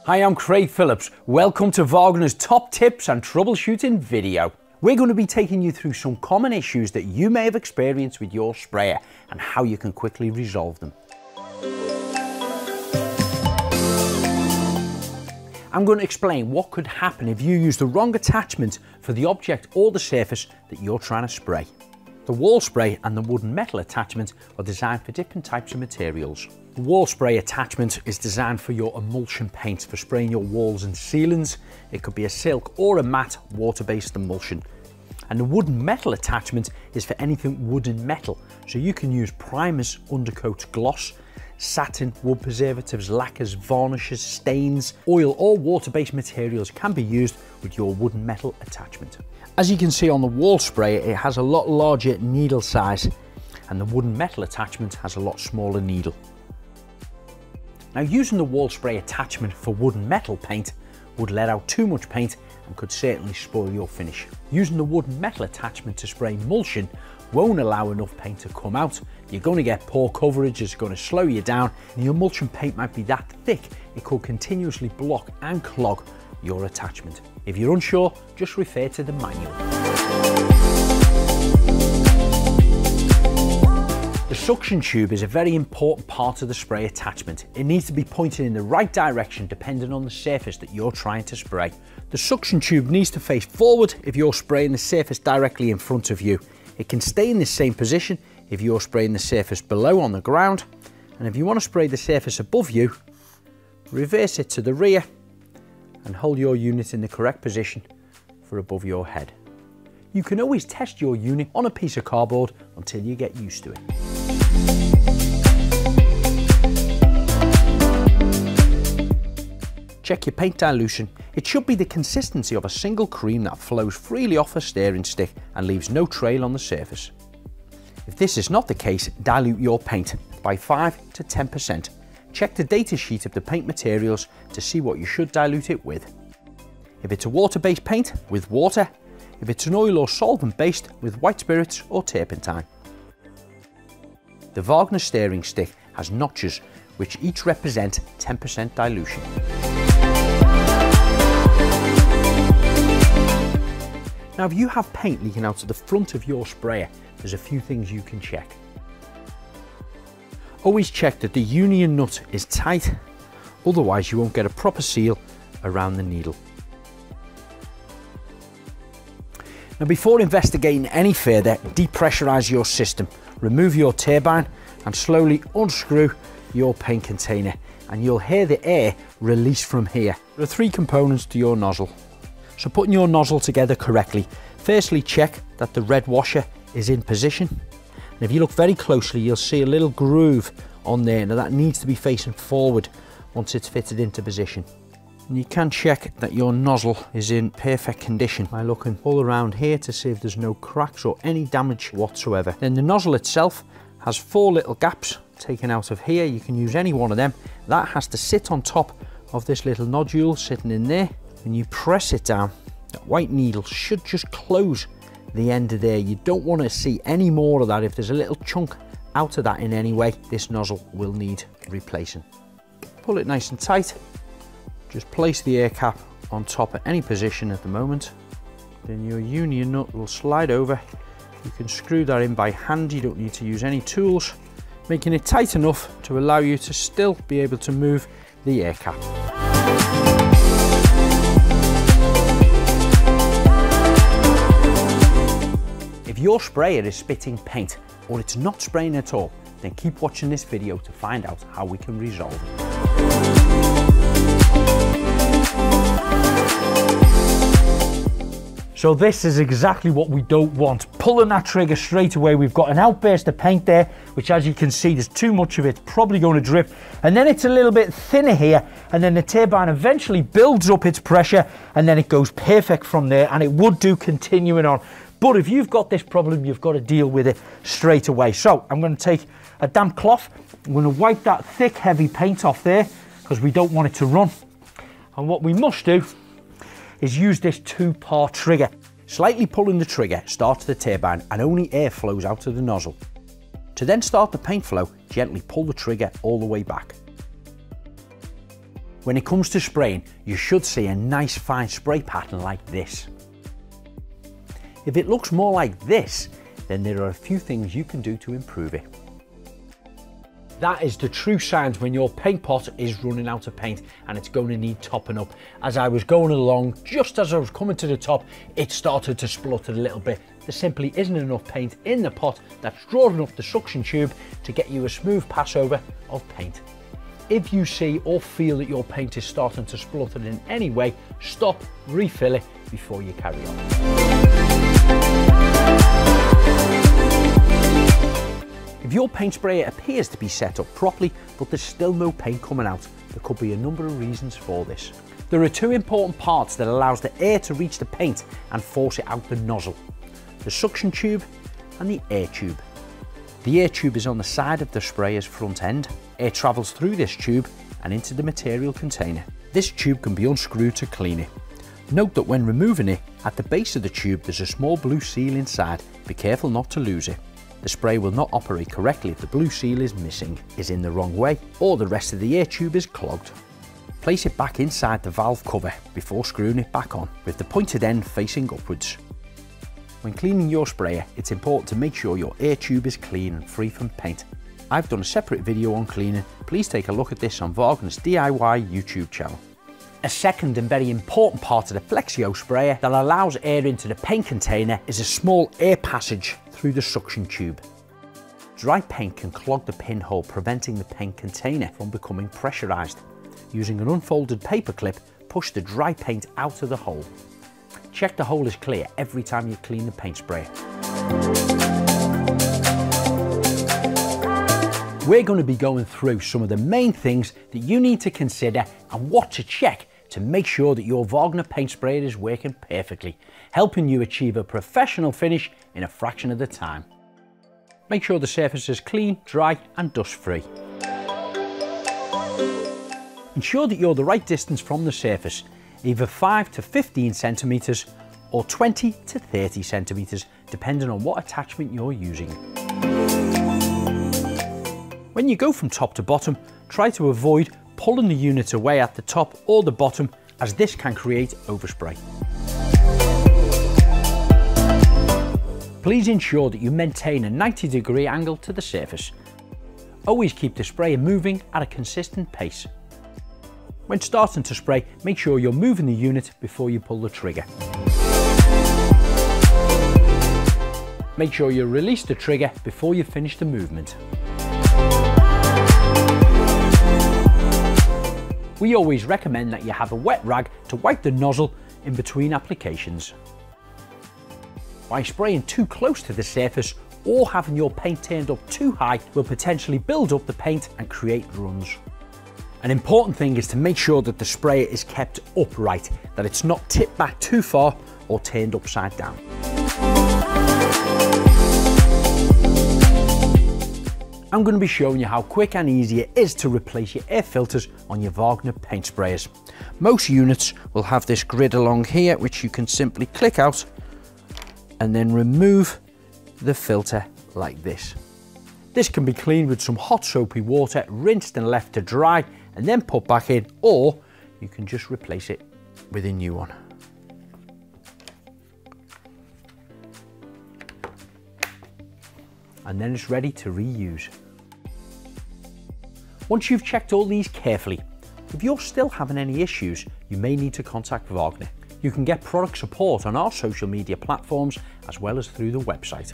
Hi, I'm Craig Phillips. Welcome to Wagner's top tips and troubleshooting video. We're going to be taking you through some common issues that you may have experienced with your sprayer and how you can quickly resolve them. I'm going to explain what could happen if you use the wrong attachment for the object or the surface that you're trying to spray. The wall spray and the wooden metal attachment are designed for different types of materials. The wall spray attachment is designed for your emulsion paints, for spraying your walls and ceilings. It could be a silk or a matte water-based emulsion. And the wooden metal attachment is for anything wood and metal. So you can use primers, undercoats, gloss, satin, wood preservatives, lacquers, varnishes, stains, oil or water-based materials can be used with your wooden metal attachment. As you can see on the wall sprayer, it has a lot larger needle size and the wooden metal attachment has a lot smaller needle. Now, using the wall spray attachment for wooden metal paint would let out too much paint and could certainly spoil your finish. Using the wooden metal attachment to spray emulsion won't allow enough paint to come out. You're going to get poor coverage, it's going to slow you down. The emulsion paint might be that thick, it could continuously block and clog your attachment. If you're unsure, just refer to the manual. The suction tube is a very important part of the spray attachment. It needs to be pointed in the right direction depending on the surface that you're trying to spray. The suction tube needs to face forward if you're spraying the surface directly in front of you. It can stay in the same position if you're spraying the surface below on the ground. And if you want to spray the surface above you, reverse it to the rear and hold your unit in the correct position for above your head. You can always test your unit on a piece of cardboard until you get used to it. Check your paint dilution. It should be the consistency of a single cream that flows freely off a stirring stick and leaves no trail on the surface. If this is not the case, dilute your paint by 5 to 10%. Check the data sheet of the paint materials to see what you should dilute it with. If it's a water-based paint, with water. If it's an oil or solvent-based, with white spirits or turpentine. The Wagner stirring stick has notches which each represent 10% dilution. Now, if you have paint leaking out of the front of your sprayer, there's a few things you can check. Always check that the union nut is tight, otherwise you won't get a proper seal around the needle. Now, before investigating any further, depressurize your system, remove your turbine and slowly unscrew your paint container and you'll hear the air release from here. There are 3 components to your nozzle. So putting your nozzle together correctly, firstly check that the red washer is in position. And if you look very closely, you'll see a little groove on there. Now that needs to be facing forward once it's fitted into position. And you can check that your nozzle is in perfect condition by looking all around here to see if there's no cracks or any damage whatsoever. Then the nozzle itself has 4 little gaps taken out of here. You can use any one of them. That has to sit on top of this little nodule sitting in there. When you press it down, that white needle should just close the end of there. You don't want to see any more of that. If there's a little chunk out of that in any way, this nozzle will need replacing. Pull it nice and tight. Just place the air cap on top at any position at the moment. Then your union nut will slide over. You can screw that in by hand. You don't need to use any tools, making it tight enough to allow you to still be able to move the air cap. If your sprayer is spitting paint or it's not spraying at all, then keep watching this video to find out how we can resolve it. So this is exactly what we don't want. Pulling that trigger straight away, we've got an outburst of paint there, which as you can see, there's too much of it, it's probably going to drip. And then it's a little bit thinner here, and then the turbine eventually builds up its pressure, and then it goes perfect from there, and it would do continuing on. But if you've got this problem, you've got to deal with it straight away. So I'm going to take a damp cloth. I'm going to wipe that thick, heavy paint off there because we don't want it to run. And what we must do is use this 2-part trigger. Slightly pulling the trigger starts the turbine and only air flows out of the nozzle. To then start the paint flow, gently pull the trigger all the way back. When it comes to spraying, you should see a nice fine spray pattern like this. If it looks more like this, then there are a few things you can do to improve it. That is the true signs when your paint pot is running out of paint and it's going to need topping up. As I was going along, just as I was coming to the top, it started to splutter a little bit. There simply isn't enough paint in the pot that's drawing up the suction tube to get you a smooth passover of paint. If you see or feel that your paint is starting to splutter in any way, stop, refill it before you carry on. If your paint sprayer appears to be set up properly, but there's still no paint coming out, there could be a number of reasons for this. There are two important parts that allows the air to reach the paint and force it out the nozzle: the suction tube and the air tube. The air tube is on the side of the sprayer's front end. Air travels through this tube and into the material container. This tube can be unscrewed to clean it. Note that when removing it, at the base of the tube there's a small blue seal inside. Be careful not to lose it. The spray will not operate correctly if the blue seal is missing, is in the wrong way, or the rest of the air tube is clogged. Place it back inside the valve cover before screwing it back on, with the pointed end facing upwards. When cleaning your sprayer, it's important to make sure your air tube is clean and free from paint. I've done a separate video on cleaning. Please take a look at this on Wagner's DIY YouTube channel. A second and very important part of the Flexio sprayer that allows air into the paint container is a small air passage through the suction tube. Dry paint can clog the pinhole, preventing the paint container from becoming pressurized. Using an unfolded paper clip, push the dry paint out of the hole. Check the hole is clear every time you clean the paint sprayer. We're going to be going through some of the main things that you need to consider and what to check to make sure that your Wagner paint sprayer is working perfectly, helping you achieve a professional finish in a fraction of the time. Make sure the surface is clean, dry and dust free. Ensure that you're the right distance from the surface, either 5 to 15 centimeters or 20 to 30 centimeters, depending on what attachment you're using. When you go from top to bottom, try to avoid pulling the unit away at the top or the bottom, as this can create overspray. Please ensure that you maintain a 90-degree angle to the surface. Always keep the sprayer moving at a consistent pace. When starting to spray, make sure you're moving the unit before you pull the trigger. Make sure you release the trigger before you finish the movement. We always recommend that you have a wet rag to wipe the nozzle in between applications. By spraying too close to the surface or having your paint turned up too high will potentially build up the paint and create runs. An important thing is to make sure that the sprayer is kept upright, that it's not tipped back too far or turned upside down. I'm going to be showing you how quick and easy it is to replace your air filters on your Wagner paint sprayers. Most units will have this grid along here, which you can simply click out and then remove the filter like this. This can be cleaned with some hot soapy water, rinsed and left to dry, and then put back in, or you can just replace it with a new one. And then it's ready to reuse. Once you've checked all these carefully, if you're still having any issues, you may need to contact Wagner. You can get product support on our social media platforms as well as through the website.